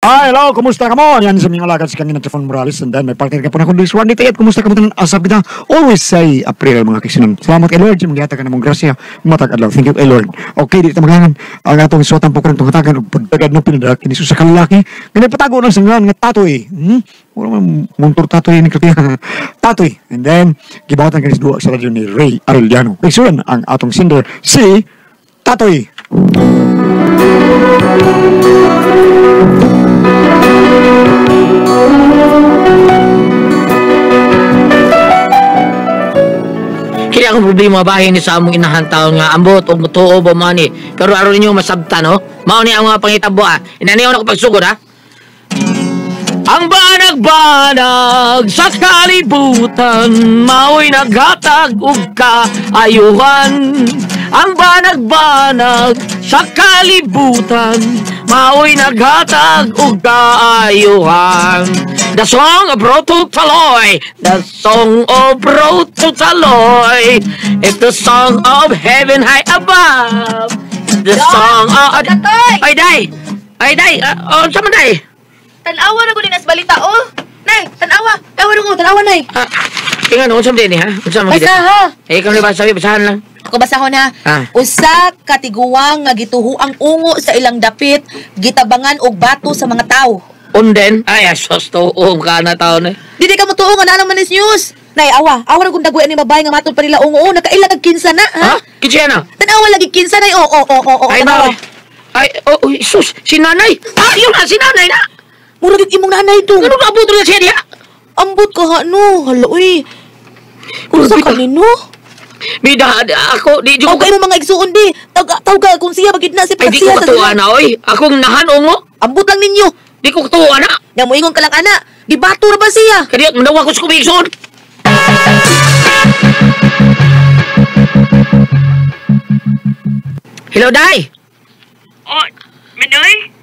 Hi, hello, kumusta ka mo? Yan sa mga alagad si Kangin at Jeffon Morales. And then may partner ka po na kundi Swan Dito. At kumusta ka mo tanan asap kita? Always say April mga kisinan. Salamat kay Lord. Yung magyata ka namang grasya. Matag-adlaw. Thank you kay Lord. Okay, dito maglangan. Ang atong isuotan po ka ng tunghatagan. Pagdagad ng pinadak. Kinisus sa kalaki. Ganyan patago ng sanggan. Nga tatoy. Wala man muntor tatoy ni Katia. Tatoy. And then, gibawatan ka dua sa radyo ni Ray Arellano. Kaysuran ang atong singer si Tatoy. Kaya akong problema bahay ni sa among inahantaw nga ambot o mutuo ba mani. Pero aron ninyo masabta no? Mao ni ang mga pangitabo Inaniyaw na ko pagsugod Ang banag-banag sa kalibutan, mao'y naghatag og kaayuhan. Ang banag-banag sa kalibutan, mao'y naghatag og kaayuhan. The song of Road to Taloy, the song of Road to Taloy, it's the song of heaven high above. The song of... Ay, day! Saan man, day? Tanawa na ko din as balita, Nay, tanawa. Tanawa, Nay. Tingnan, unsam din, ha? Unsam Basa, ha? Ikaw na ba sabi, basahan lang. Ako basahon, ha? Usa katiguang nga gituho ang ungo sa ilang dapit, gitabangan og bato sa mga tao. Unden? Ay, asos to. Ka na tao na. Dili ka mo tuo nga naman is news. Nay, awa na kung daguyan ni mabay nga matod pa nila ungo. Nakailang kag kinsa na, ha? Kinsa na? Tanawa lagi kinsa, Nay. Ay, tanawa. Ay, sus, si nanay. Yun na, si nanay na. Mura gid imong nanay to. Ano ka abot na siya diya? Ambot ka ha, no. Hala, uy. Unsa ka nino? Bida, ako, di Huwag kayo mga igsuon, di. Tawag kung siya, bagid na si Ay, di ko katuwa na, oy. Akong nahan, ungo. Ambot lang ninyo. Di ko katuwa na. Nga mo ingon ka lang, ana. Gibato na ba siya? Kaya, manawa ko sa kumikson. Hello, Day. Minoy?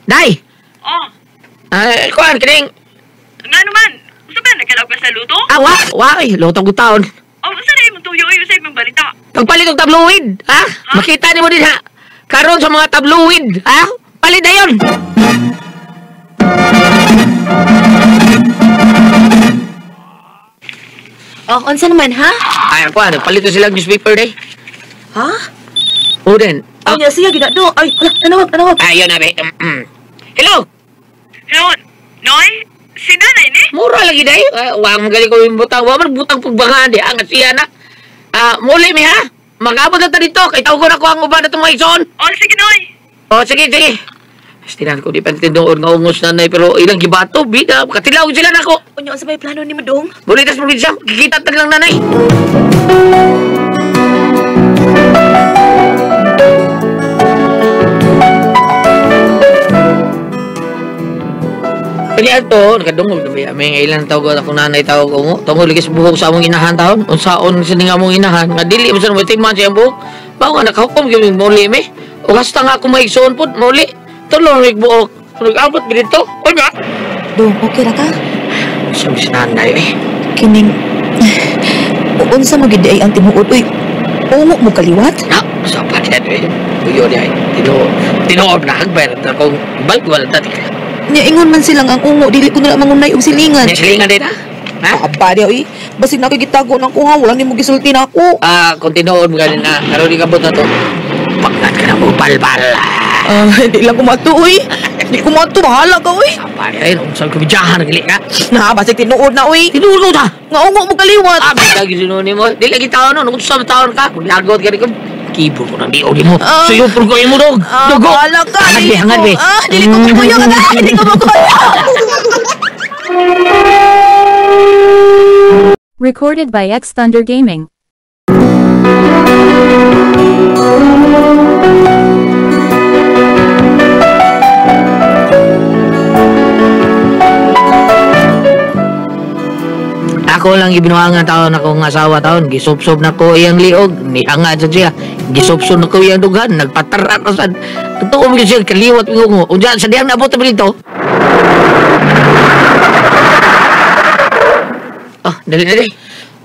Day. Kuhan, kining. Nga naman, gusto ba nagkalag ka sa luto? Waki, lutong ko taon. Gusto na yung tuyo yung sa ibang balita. Pagpalit og tabloid, ha? Makita ni mo din, ha? Karon sa mga tabloid, ha? Palit na yun. Unsa naman, ha? Ay, kuhan, nagpalit na silang newspaper, day. Ha? O din. Anya siya, ginado. Ay, tanawag. Ayun na, be. Hello? Hello, Noy? Si nanay ni? Mura lagi, day. Wang magaling ko yung butang. Wang butang pagbangan, di. Angat siya na. Muli, mi, ha? Mag-abot na ta dito. Kay tawag ko na ko ang uban na itong mga ison. Sige, Noy. Sige. Stinan ko, di pa natindoon nga ungos nanay. Pero ilang gibato, bida. Katilaw sila na ko. Unya, sa may plano ni Madong? Bulitas probinsya. Kikita lang nanay. Kaya ito, nakadungog na ba? May ilang tawag akong nanay tawag ko. Tungkol ligis buhok sa among inahan taon. Unsaon sining among inahan. Nga dili mo sa mga timan siya buhok. Bao nga nakahukom yung muli me. O hasta nga akong maigsoon po, muli. Tulong rig buhok. Nag-abot ba dito? O nga? Dong, okay ra ka? Sabi si nanay Kining... Unsa mo gid ay ang timuod? Uy, ungo mo kaliwat? Sa padet Uyo di ay. Tinuod na hagber. Kung balik wala dati ka. Nya ingon man silang ang ungo, dili ko na mangunay og silingan. Silingan din, ha? Aba di oy. Basin na kay gitago nang kuha, wala nimo gisulti na ako. Kung tinuod mo ganin na, karon di kabot na to. Pagkat ka na mo balbal. Di lang kumato, uy. Di kumato, bahala ka, uy. Sabay rin, saan kumidyahan, nagili ka. Basig tinuod na, uy. Tinuod na? Nga ungo mo kaliwat. Lagi sinunin mo. Di lagi taon no, nung sa taon ka, kung lagot ka rin ka, keyboard ko na di uli mo. Suyupur ko yung mo, dog. Dugo. Bahala ka. Hangad, be. Dili ko makuyo ka, dili ko makuyo. Recorded by X Thunder Gaming. Ako lang ibinuangan taon akong asawa taon. Gisupsop na ko iyang liog. Nihangad sa siya. Gisupsop na ko iyang dugan. Nagpatarat na sa... Totoo mo siya. Kaliwat mo. O dyan, sa diyang nabot na dito. Dali.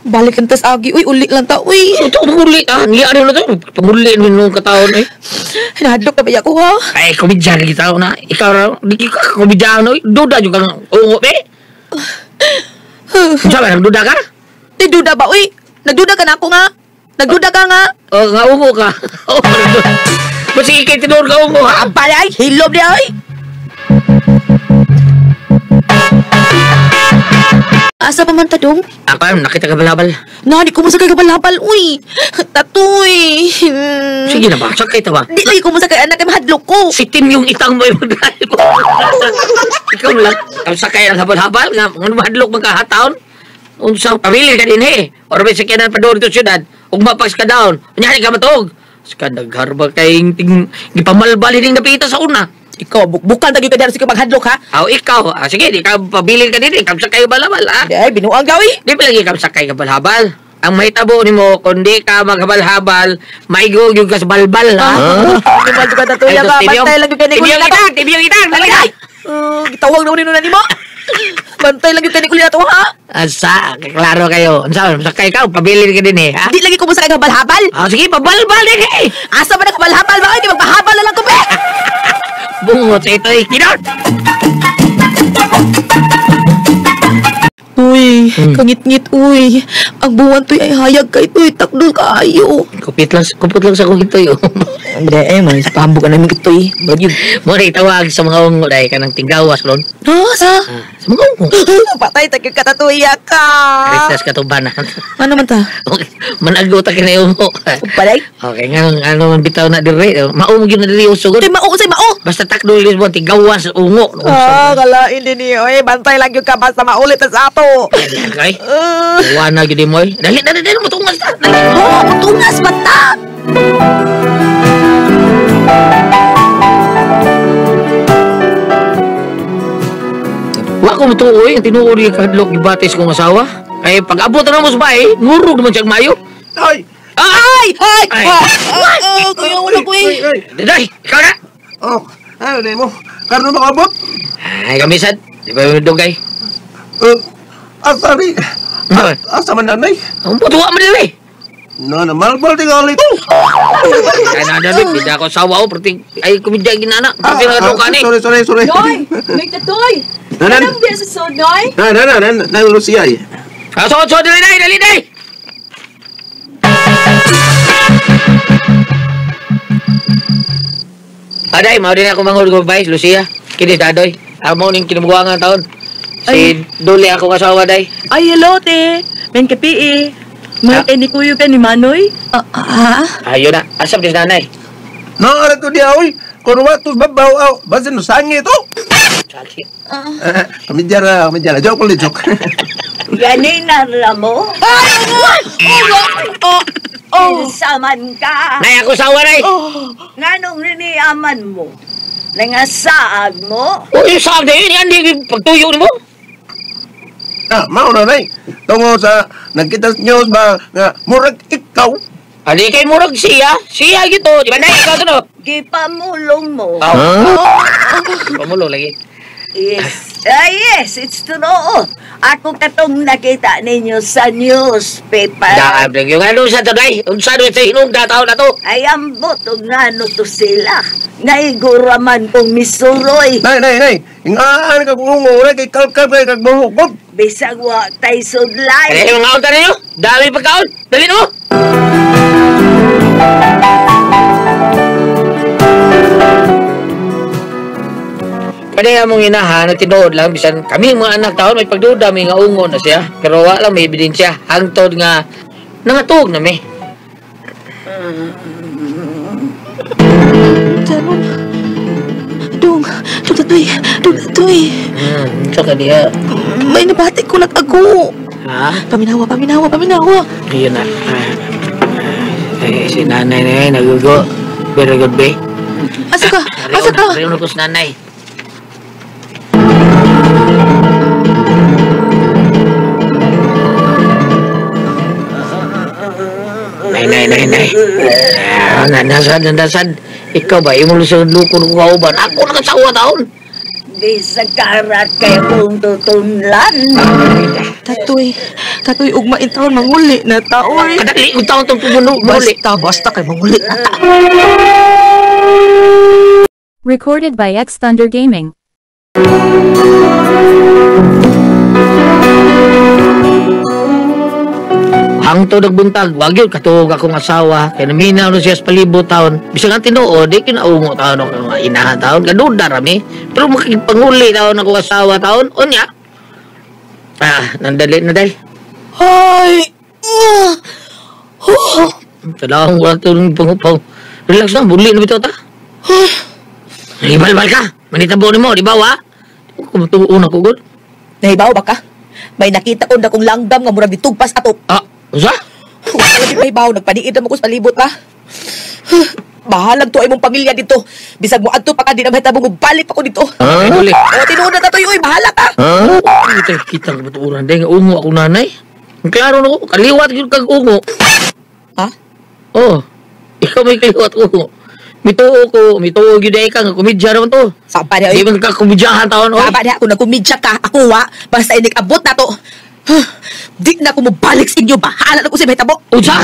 Balik ang tas agi. Uy, uli lang ta. Uy. Ito, panguli. Niya ano na to? Panguli nung kataon eh. Hinahadlok na ba ako ha? Ay, komedya na kita na. Ikaw na, di ka komedya no? Duda juga kang ungo, eh? Sabi, nagduda ka? Di duda ba? Uy, nagduda ka na ako nga. Nagduda ka nga. Oh, nga ungo ka. Oh, nagduda. Basta ikay tinur ka ungo, ha? Abay ay, hilob niya ay. Asa pa man ta dong? Ako, nakita ka balabal. Di ko mo sa kay kabalabal. Uy, tatoy. Sige na ba? Sakay ta ba? Di lagi ko mo sa kay anak kay mahadlok ko. Sitin yung itang mo yung drive. Ikaw lang. Ang sakay ang habal-habal. Nga, mahadlok magkahataon. Unsang pamilya ka din eh. Or may sakyanan pa doon ito syudad. Ug mapags ka down. Unyari ka matog. Ska nagharba kayong gipamalbali ning napita sa una. Ikaw, bukan tagi ka dyan sa maghadlok ha? Aw, ikaw. Sige, di ka pabilin ka din. Ikaw sakay balabal, ha? Ay, binuang gawi. Di pa lagi ikaw sakay habal-habal. Ang mahitabo ni mo, kung di ka maghabal-habal, maigog yung ka sa balbal, ha? Binuang ka tatoy ka. Bantay lang yung kanikulit na to. Tibiyong itang, dalagay! Gitawag na unin na ni mo. Bantay lang yung kanikulit na to ha? Asa, klaro kayo. Ang sakay ka, pabilin ka din eh, ha? Di lagi ko mo sa kay habal-habal. Sige, pabalbal din eh! Asa ba na kabal-habal ba? Di magpahabal na lang ko be. Bungot sa ito eh, kinot! Uy, kangit-ngit, uy. Ang buwan to'y ay hayag kay uy, takdol kaayo. Kupit lang sa kong ito yun. Hindi man, pahambog ka namin ito eh. Bagyod. Muna itawag sa mga ungo dahil ka ng tinggawas ron. Sa? Sa mga ungo. Patay, takil ka tatuya ka. Karistas ka tubanan. Ano man ta? Okay, managuta ka na yung ungo. Palay? Okay, nga, ano man bitaw na dire. Maumog yun na dire yung sugod. Say mao, say mao. Basta takdo yung lisbon, tinggawas, ungo. Kalain din niyo. Eh, bantay lang yung ka basta maulit sa ato. Okay? Iwana yun mo eh. Dali, matungas na. Dali. Matungas bata. Wako mo to, oy. Tinuuri yung kahadlok yung batis kong asawa. Ay, pag-abot na mo sa bahay, ngurog naman siyang mayo. Ay! Ay! Ay! Kuya, wala ko eh. Day, ikaw na. Oh, ano na mo? Karno makabot? Ay, kamisan. Di ba yung dugay? Asari. Asa man nanay? Ang putuwa mo din eh. No, na malbal di ka ulit. Kaya na din, hindi ako sawa ko. Ay, kumidya yung ginana. Pati na ito ka ni. Sorry. Noy! Make the toy! Nanan? Anong biasa so, Noy? Nan Lucia eh. So, dali, day. Aday, mau din ako mangul ko ba, Lucia? Kini dadoy. Amo ning kinabugangan taon. Si Duli ako kasawa, day. Ay, hello, te. Men kapi May ni kuyo ka ni Manoy? Ayun na. Asap din nanay. No, ara to dia oy. Kung watos babaw aw, basin no sangi to. Sali. Kamidjara, joke ulit joke. Ganin na mo? Saman ka. Nay, ako sawa, day. Nganong niniaman mo? Nangasaag mo? Uy, saag na yun. Yan, di pagtuyo ni mo. Mao na nay. Tungo sa nagkita sa news ba nga murag ikaw. Adi kay murag siya. Siya gitu. Di ba, nay? Ikaw to, no? Gipamulong mo. Pamulo lagi. Yes, it's true. Ako katong nakita ninyo sa newspaper. Daab lang yung ano sa tagay. Unsa doon sa hinong dataw na to. Ay ambot og ngano to sila. Naiguraman kong misuroy. Nay. Ingaan ka kung ungulay kay kalkal kay kagbuhukot. Bisag wa tay sudlay. Kaya yung mga unta ninyo. Dami pagkaon. Dali mo. Kaya mong inahan at tinuod lang, bisan kami mga anak taon, may pagduda, may nga ungo na siya. Pero wala may ebidensya. Hangtod nga, nangatog na may. Janon. Dong, tatoy. Saka diya. May nabati ko lang ako. Ha? Paminawa. Ayun na. Si nanay na yun, nagugo. Very good, be. Asa ka? Reyon na ko si nanay. Nay. Nasad. Ikaw ba? Yung lusod lukon ko kauban. Ako nakasawa taon. Bisa karat kay kong tutunlan. Katoy, ugma intron manguli na taoy. Kadali, kung taon itong pumuli. Basta kay manguli na ta. Recorded by X Thunder Gaming. Hangtod nagbuntag, wag yun, katuog akong asawa. Kaya naminaw na siya sa palibot taon. Bisa nga tinuod, di kinaungo taon ako mga inahan taon. Gaduda rami. Pero makikipanguli taon akong asawa taon. O niya. Nandali na day. Ay! Kailangan wala ito ng pangupang. Relax na, buli na bito ta. Ibal-bal ka. Manitabo ni mo, di ba wa? Kumatuon ako, God. Nahibaw ba ka? May nakita ko na kong langgam nga murag ditugpas ato. Usa? Wala di nahibaw, nagpaniid na mo ko sa palibot na. Bahalag to ay mong pamilya dito. Bisag mo adto pa ka, di na mahita mo balik pa ko dito. Buli. Tinuod na tatoy, uy, bahala ka. Kita ka matuuran. Dahil nga ungo ako nanay. Ang klaro na ko, kaliwat yun kag ungo. Ha? Oo. Ikaw may kaliwat ungo. Mituo yun dahil ka, nga kumidya naman to. Saan pa niya, Di uy? man ka kumidyahan taon, oy. Saan pa niya, kung nagkumidya ka, ako wa, basta inik-abot na to. Di na ako mabalik sa inyo, bahala na ko sa mahita mo. Usa?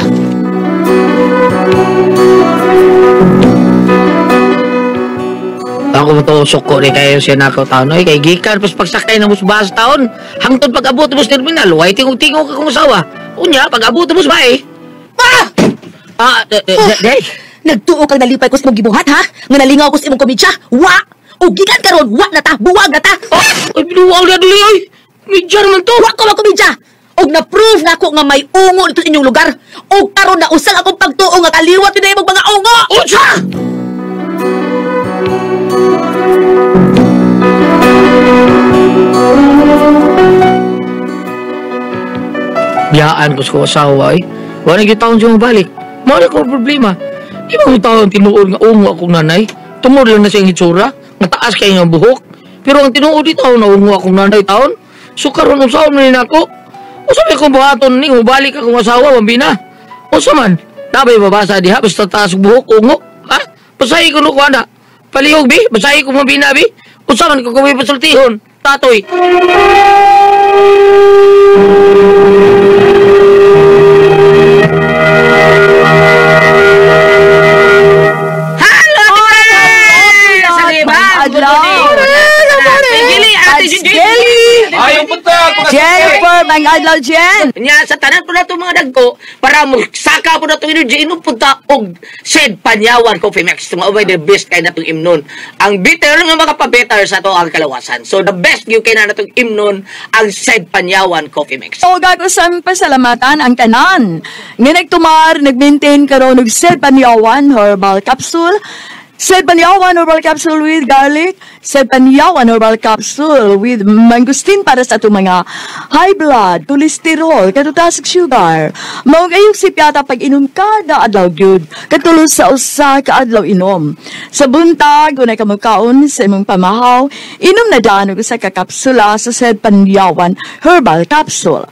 Ako matusok ko rin kayo siya nakaw taon. Ay, kay gikan, pas pagsakay na mo sa bahas taon. Hangtod pag-abot mo sa terminal, way tingog-tingog ka kung asawa. Unya, pag-abot mo sa bahay. Day. Nagtuo kang nalipay ko sa mong gibuhat, ha? Nga nalingaw ko sa imong komedya, wa! O gikan karon, wa na ta, buwag na ta! Ay, binuwag na duli, ay. Medya naman to. Wa ko komedya! Og na-prove na ako nga may ungo dito sa inyong lugar. Og karon na usang akong pagtuo nga kaliwat yun na imong mga ungo! Usa! Biyaan ko sa asawa, eh. Wala nang taon siya mabalik. Mawala ko problema. Di ba yung taon tinuod nga ungo akong nanay? Tumod lang na siya yung itsura. Mataas kayo ng buhok. Pero ang tinuod dito na ungo akong nanay taon. So karon usaw na rin ako. Usabi kong buhaton ni, mabalik akong asawa, mambina. Usa man, nabay babasa diha, basta taas buhok, ungo. Ha? Basahi ko no ko na. Palihog, bi? Basahi ko mambina, bi? Usa man ko kumay pasultihon. Tatoy. Jennifer, mga adlaw, Jen. Nya sa tanan po na itong mga dagko para magsaka po na itong energy inom punta og Shed Panyawan Coffee Max. Ito nga the best kayo na itong imnon. Ang bitter nga makapabetter sa ito ang kalawasan. So the best you can na itong imnon ang Shed Panyawan Coffee Max. So, gago sa pasalamatan ang tanan. Nga nagtumar, nag-maintain karon og Shed Panyawan Herbal Capsule. Shed Panyawan Herbal Capsule with garlic. Shed Panyawan Herbal Capsule with mangustin para sa itong mga high blood, cholesterol, katutasig sugar. Maugayog si piyata pag inom kada adlaw gyud. Katulos sa usa ka adlaw inom. Sa buntag, unay ka magkaon sa imong pamahaw, inom na danog sa kakapsula sa Shed Panyawan Herbal Capsule.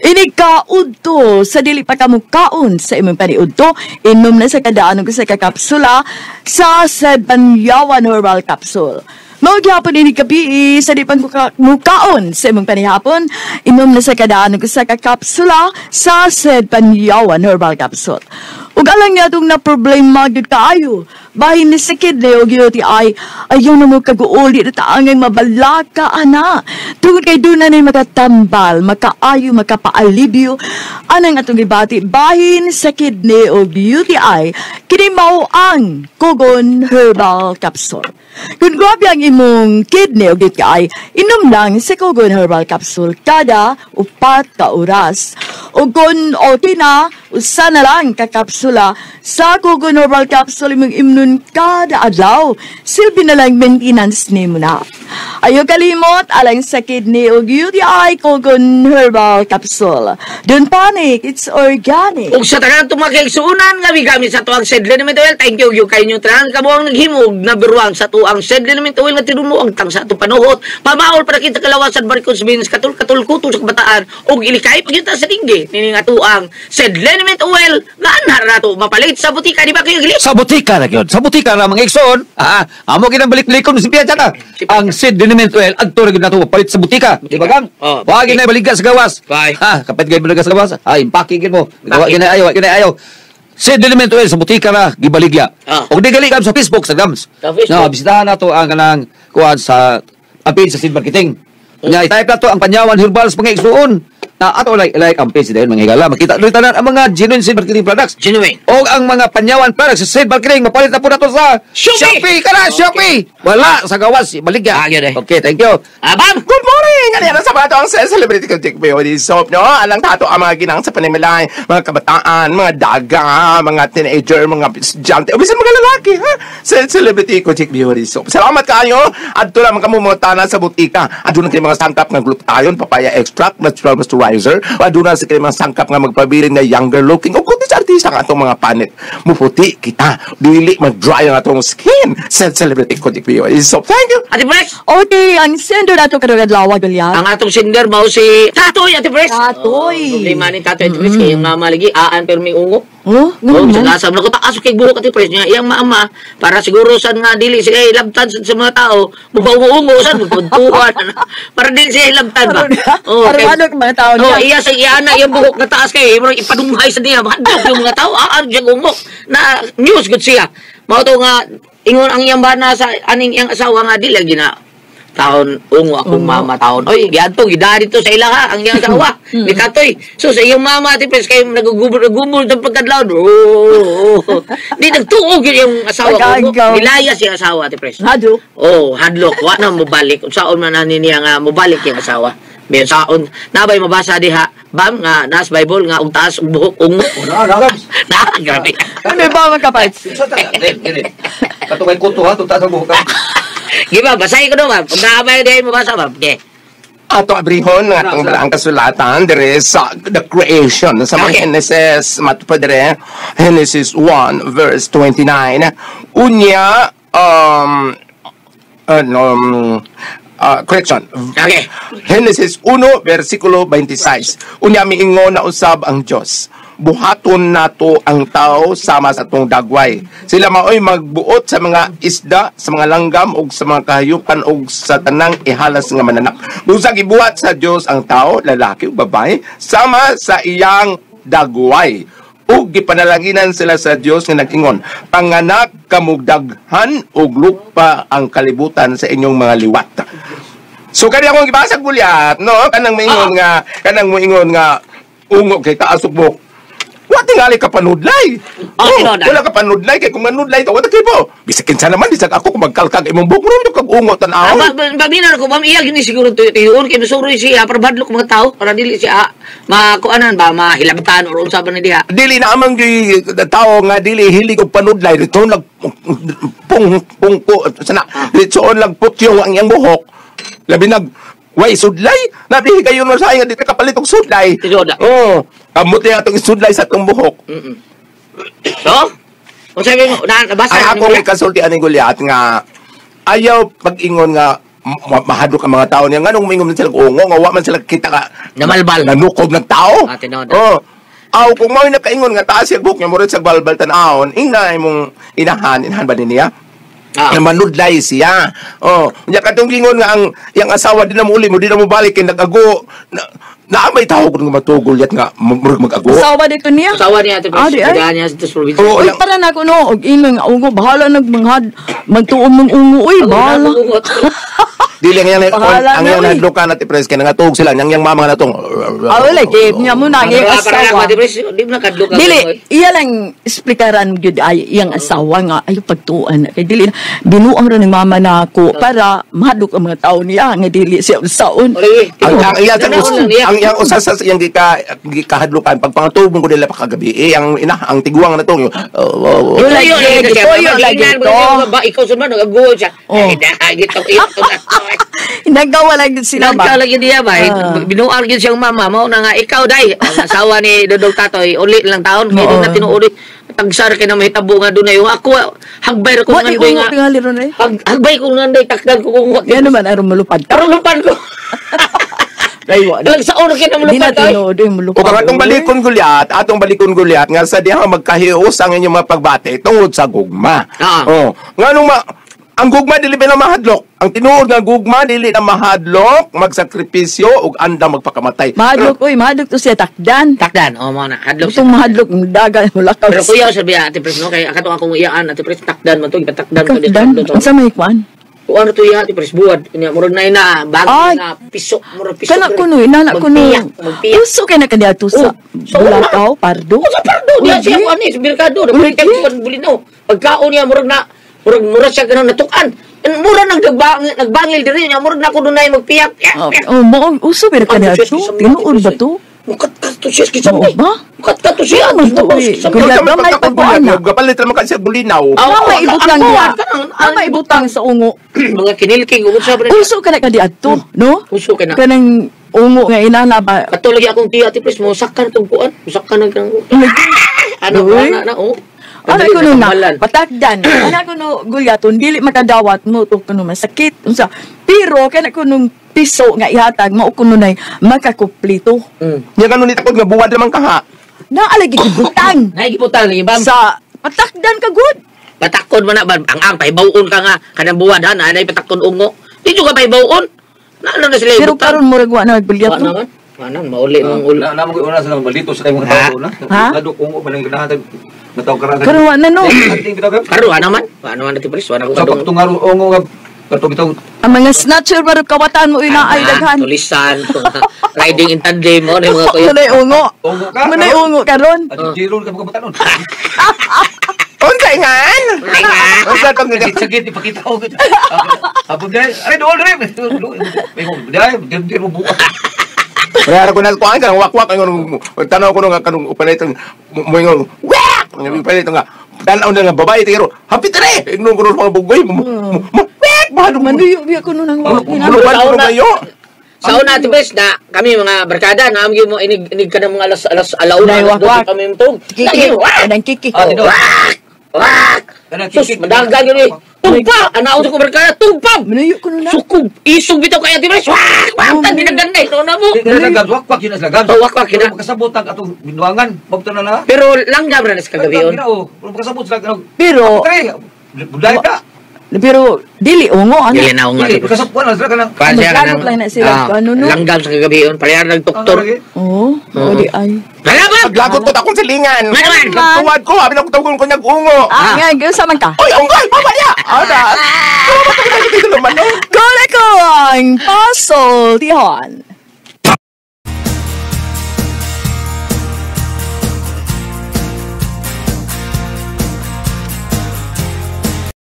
Inig ka udto sa dili pa ka mukaon sa imong paniudto, inom na sa kadaanog sa kakapsula sa Shed Panyawan Herbal Capsule. Magyapon ini kapi sa di pang mukaon sa imong panihapon, inom na sa kadaan sa kakapsula sa Shed Panyawan Herbal Capsule. Ug alang niya itong na problema gud kaayo. Bahin ni sakit na yung UTI, ayaw na mo kaguuli na taangang mabalaka, ana. Tungod kay doon na makatambal, makaayo, makapaalibyo. Anang atong ibati, bahin sakit na yung UTI, kinimaw ang Kogon Herbal Capsule. Kung grabe ang imong kidney o UTI, inom lang sa Kogon Herbal Capsule kada 4 ka oras. O kung okay na, usa na lang kakapsula sa Kogon Herbal Capsule imong imnon kada adlaw. Silbi na lang maintenance ni mo na. Ayaw kalimot, alang sa kidney o UTI Kogon Herbal Capsule. Don't panic, it's organic. Ug sa tanan tumakigsuunan nga gamit sa tuang Shed Liniment Oil, thank you kay nyo tanan kabuang naghimog na biruang sa tuang Shed Liniment Oil nga tinumo ang tang sa atong panuhot. Pamaol para kita kalawasan barikos binis katul kuto sa kabataan ug ilikay pagyuta sa tinggi nini nga tuang Shed Liniment Oil nga anhar nato ato mapalit sa butika, di ba kayo gali? Sa butika na yun. Sa butika na mga igsoon. Amo ginang balik-balikon si Piya Chata. Ang seed liniment oil, agto rin na ito, palit sa butika. Di ba kang? Wag na baliga sa gawas. Kapit kayo baliga sa gawas. Impakingin mo. Wag ayaw. Seed liniment oil sa butika na, gibaligya. O di gali sa Facebook, sa Gams. Bisitahan na to ang kanang kuhan sa apil sa seed marketing. Nga, itype na to ang Panyawan Herbals mga igsoon. Na ato like ang page dahil mga higala makita nyo tanan ang mga genuine seed marketing products o ang mga Panyawan products sa seed marketing mapalit na po na to sa Shopee Shopee wala sa gawas baligya. Okay, thank you. Bam, good morning. Ano sa mga ang celebrity ko tik beauty soap no alang tato ang mga ginang sa panimilay mga kabataan mga daga mga teenager mga estudyante o bisan mga lalaki ha sa celebrity ko tik beauty soap. Salamat kayo adto lang kamumutanan sa butika adto na kay mga sangkap ng glutathione papaya extract natural moisturizer aduna sa kay mga sangkap nga magpabilin na younger looking o kundi sa artista nga atong mga panit muputi kita dili mag-dry ang atong skin sa celebrity ko tik beauty soap. Thank you Ate Fresh. Okay, ang sender nato karugad lawa gulya. Ang atong sender mao si Tatoy, Ate Fresh. Tatoy. Problema ni Tatoy, Ate Fresh kay yung mama lagi aan pero may ungo. Ganun. Sa nasa ko taas kay buhok Ate Fresh niya iyang mama para siguro san nga dili siya labtan sa mga tao mubaw-ungo san mudtuan para dili siya labtan ba. Para mga tao niya. Iya sa iyana iyang buhok na taas kay ipadunghay sa niya hadlok yung mga tao aan siya gumok na news gud siya. Mao to nga ingon ang iyang bana sa aning iyang asawa nga dili gina taon ungo akong mama taon oy giadto gidari to sa ila ha ang iyang asawa ni Katoy so sa iyong mama Ate Fresh kay nagugumol sa pagkadlaw di nagtuog yung asawa ko nilayas yung asawa Ate Fresh hadlok hadlok wa na mobalik unsaon man ani niya nga mobalik yung asawa may saon nabay mabasa diha bam nga nas Bible nga ugtaas ug buhok ungo grabe ano ba magkapait katungay kuto ha tutas ang buhok ka. Giba, basahin ko naman. Pag naabay din mo basa, ma'am. Okay. Ato abrihon ng atong ang kasulatan dire sa the creation sa mga Genesis matupad dire Genesis 1 verse 29 unya correction. Okay. Genesis 1 versikulo 26 unya miingon na usab ang Dios buhaton nato ang tao sama sa atong dagway. Sila maoy magbuot sa mga isda, sa mga langgam ug sa mga kahayupan ug sa tanang ihalas nga mananak. Busa gibuhat sa Dios ang tao, lalaki ug babae sama sa iyang dagway. Ug gipanalanginan sila sa Dios nga nag-ingon, panganak kamugdaghan ug lupa ang kalibutan sa inyong mga liwat. So kani akong gibasa Gulyat, no? Kanang moingon nga ungo kay taas ug buhok. Wa tingali ka panudlay. Wala ka panudlay kay kung manudlay to wala kay po. Bisakin sa naman disag ako kung magkalkag imong buhok mo kag ungo tan-aw. Babina ko bam iya gini siguro tuyon kay masuroy siya para badlok mga tao para dili siya makuanan ba mahilabtan or unsa ba ni diha. Dili na amang tao nga dili hilig og panudlay rito lag pungko sana rito lag putyo ang iyang buhok. Labi nag way sudlay nabi kayo no sa nga dito kapalit og sudlay. Amot niya itong sudlay sa itong buhok. So? Kung sabi mo, nabasa ang ako may kasultian ni Goliath nga ayaw pag-ingon nga mahadlok ang mga tao niya. Nga nung umingon man sila ungo, nga man sila kita ka namalbal. Nanukob ng tao. Aw, kung may nakaingon nga taas yung buhok niya, murid sa balbal tanahon, ingay mong inahan ba din niya? Manudlay siya. Nya katong gingon nga ang yang asawa din na mo uli mo di na mo balik kay nag-ago naamay tao ko nga matugol yat nga mag-ago. Asawa dito niya. Asawa niya ito. Pagdaan niya sa probinsya. Uy, para na ko no, og ingon nga ungo bahala nagmanghad magtuom ng ungo uy bahala. Dili nga ang yang nadlokan at pres kay nga tuog sila yang mama na tong. Wala kay niya mo na ang asawa. Di mo nakadlok. Dili iya lang explikaran gyud ay iyang asawa nga ay pagtuan kay dili binuang ra ni mama na ako para mahadlok ang mga tao niya nga dili siya usaon. Ang yang usas yang gikahadlukan pagpangtubong ko nila pa kagabi ang ang tiguang na tong ikaw suman nag-ago siya. Gito nagawa lang sila ba? Nagawa lang diya ba? Binuang gyud siyang mama mo na nga ikaw day ang asawa ni Dodong Tatoy uli lang taon kay di na tinuuli tagsar kay na mahitabo nga dunay ako hagbay ko nga doy nga hagbay ko nga doy takdan ko kung yan naman aron malupad ko Daywa. Dalag sa oras ka na Di na malupad ay. tinood yung O mulupad. kang atong balikon Goliath, nga sa diha magkahius ang inyong mga pagbati tungod sa gugma. Nga nung ang gugma dili na mahadlok. Ang tinuod nga gugma dili na mahadlok, magsakripisyo ug andang magpakamatay. Mahadlok, mahadlok to siya takdan. Takdan, o mo na. Hadlok Itong mahadlok, dagan, mulakaw. Pero kuya, sabi Ate Pres, no? Kaya akatong akong iyaan, Ate Pres, takdan mo to. Ipatakdan ko dito. Takdan? Ang sa may kwan? Kung ano to iya, Ate Pres, buwad. Murag na bagay Ay. na piso. Murag piso. Kana ko no, inana ko no. Magpiyak. Uso kay na kanya to sa bulakaw, pardo. O sa pardo, diya siya ko ani, sa birkado. Napagkay ko pa bulinaw. Pagkaon niya, murag siya ganun natukan. Mura nagbangil diri niya, murag na ako doon na magpiyak. Uso kay na kanya to. Tinuod ba to? Mukat to siya, kisam Oo eh. ba? Mukat to siya. Gulat naman ay pagkuhan. Gapalit naman kasi bulinaw. Ang maibutang niya. Ang maibutang sa ungo. Mga kinilking, ugod sa Uso ka na kadi ato, no? Uso ka na. Kanang ungo nga inana ba? Katulog akong tiya, Ate Pres, musakkan itong kuan. Musakkan ng ano, oh. Ano ko nung na, patakdan. Ano ko nung gulyaton, dili makadawat mo to kuno masakit. Unsa? Pero kana ko nung piso nga ihatag mao kuno nay makakumpleto. Nya ganun ni takod nga buwad naman ka ha. Naalagi gibutang Naigiputang ni Bam. sa patakdan ka good. Patakon man na ba? Ang pahibawon ka nga. Kanang buwad ha, na patakon ungo. Di juga pahibawon. Naano na sila Pero karon mo ragwa na Wa gulyaton. naman. Wanan, mauli mong ulo. Naman ko una sa balito sa kayong tao na. Ladok ko ba nang ganahatag nataw karang. Karon wa na no. Anting bitaw ka. Karu, wa naman. Wa naman Ate Pres. Wa na ko Sa sa dong. pagtungaro ongo nga katong bitaw. Ang mga snatcher barot kawatan mo inaay daghan. Tulisan. Riding in tandem mo. Ano yung mga kuya? Manay ungo. Ongo ka. Manay ungo karon. At jiro ka pagkabatanon. Unsay ngan? Unsa tong Sakit ipakita ko. Apo dai. Ay dool re. Dai, dir mo buka. Kaya ko na kuan ka wakwak ang tanaw ko nga kanung upanay itong mo yung wak ang upanay ito nga dalaw na nga babae tigero hapit re nung kuno mga bugoy wak mahalo man Manuyo biya ko nung nang ano kayo Sa una, Ate Pres, na kami mga barkada, na amgi mo, inig ka ng mga alauna, Nay, wak-wak. kami mtog. Kiki. Anang kiki. Wak! Wak! Sus, madagan yun eh. Tugpa! Anaon ko barkada, tugpa! Manuyo ko nung na. Sukog! Isog bitaw kaya, Ate Pres! Wak! Wak! Tan, dinaganda eh. Noon na mo. Gagab wakwak yun as lagab. Wakwak yun na. Makasabot ang atong binuangan. Magto na na. Pero langgam na sa kagabi yun. Makasabot sa Pero budaya ka. pero dili ungo ano. Dili na ako nga. Makasabot na sila ka ng Maglagot lang na sila. Ano, no? Langgam sa kagabi yun. Parehar nagdoktor. Oo. Di ay. Lalaban! paglagot ko akong silingan Naman! tuwad ko abi na ko tawgon ko nyag ungo Nga, sa man ka. oy unggoy babaya ada dito naman no Kole ko ang puzzle, Tihon.